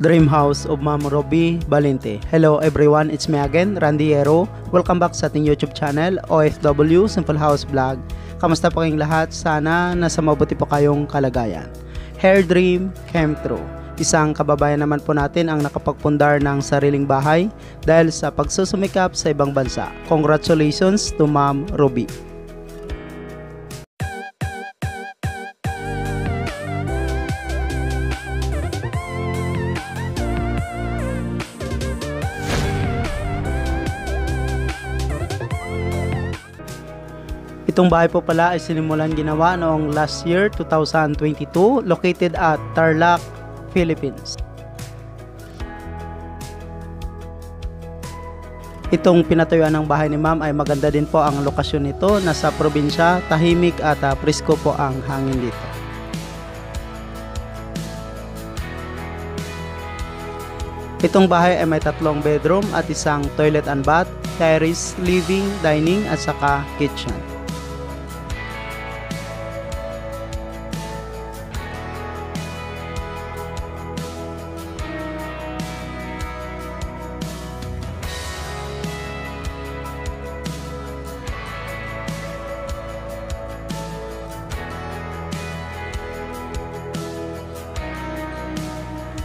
Dream House of Ma'am Roby Valente. Hello everyone, it's me again, Randy Hero. Welcome back sa ating YouTube channel, OFW Simple House Vlog. Kamusta po kayong lahat? Sana nasa mabuti po kayong kalagayan. Hair dream came true. Isang kababayan naman po natin ang nakapagpundar ng sariling bahay dahil sa pagsusumikap sa ibang bansa. Congratulations to Ma'am Roby. Itong bahay po pala ay sinimulan ginawa noong last year 2022, located at Tarlac, Philippines. Itong pinatayuan ng bahay ni Ma'am ay maganda din po ang lokasyon nito, nasa probinsya, tahimik at presko po ang hangin dito. Itong bahay ay may 3 bedroom at isang toilet and bath, terrace, living, dining at saka kitchen.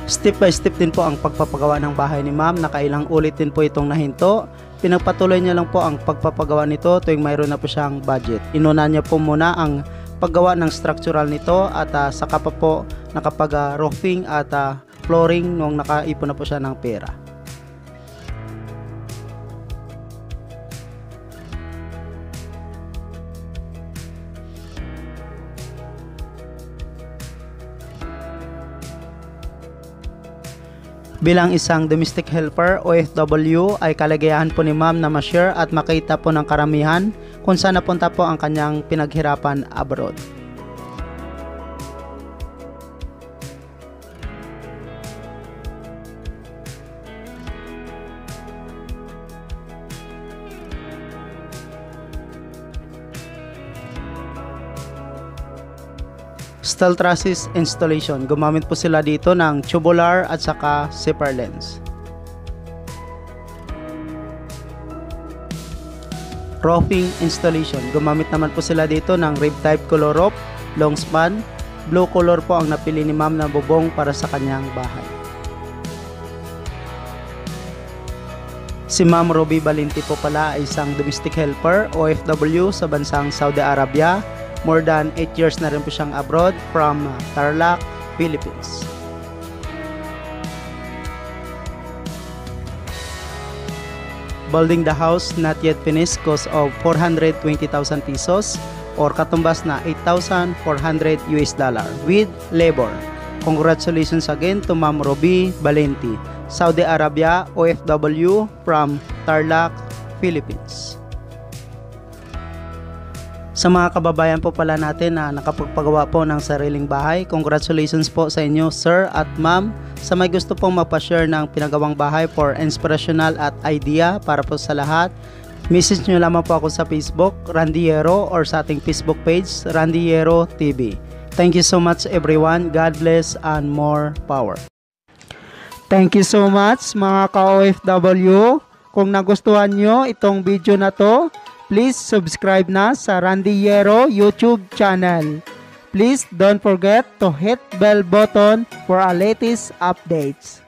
Step by step din po ang pagpapagawa ng bahay ni Ma'am. Nakailang ulit din po itong nahinto. Pinagpatuloy niya lang po ang pagpapagawa nito tuwing mayroon na po siyang budget. Inuna niya po muna ang paggawa ng structural nito at saka pa po nakapag-roofing at flooring nung nakaipon na po siya ng pera. Bilang isang domestic helper, OFW, ay kalagayahan po ni Ma'am na ma-share at makita po ng karamihan kung saan napunta po ang kanyang pinaghirapan abroad. Steel trusses installation. Gumamit po sila dito ng tubular at saka zipper lens. Roofing installation. Gumamit naman po sila dito ng rib type color roof, long span. Blue color po ang napili ni Ma'am na bubong para sa kanyang bahay. Si Ma'am Roby Valente po pala ay isang domestic helper, OFW sa bansang Saudi Arabia. More than 8 years na rin po siyang abroad from Tarlac, Philippines. Building the house not yet finished cost of 420,000 pesos or katumbas na $8,400 with labor. Congratulations again to Ma'am Roby Valente, Saudi Arabia, OFW from Tarlac, Philippines. Sa mga kababayan po pala natin na nakapagpagawa po ng sariling bahay, congratulations po sa inyo sir at ma'am. Sa may gusto pong mapashare ng pinagawang bahay for inspirational at idea para po sa lahat, message nyo lamang po ako sa Facebook, Randy Hero, or sa ating Facebook page, Randy Hero TV. Thank you so much everyone. God bless and more power. Thank you so much mga ka-OFW. Kung nagustuhan nyo itong video na to, please subscribe na sa Randy Hero YouTube channel. Please don't forget to hit bell button for our latest updates.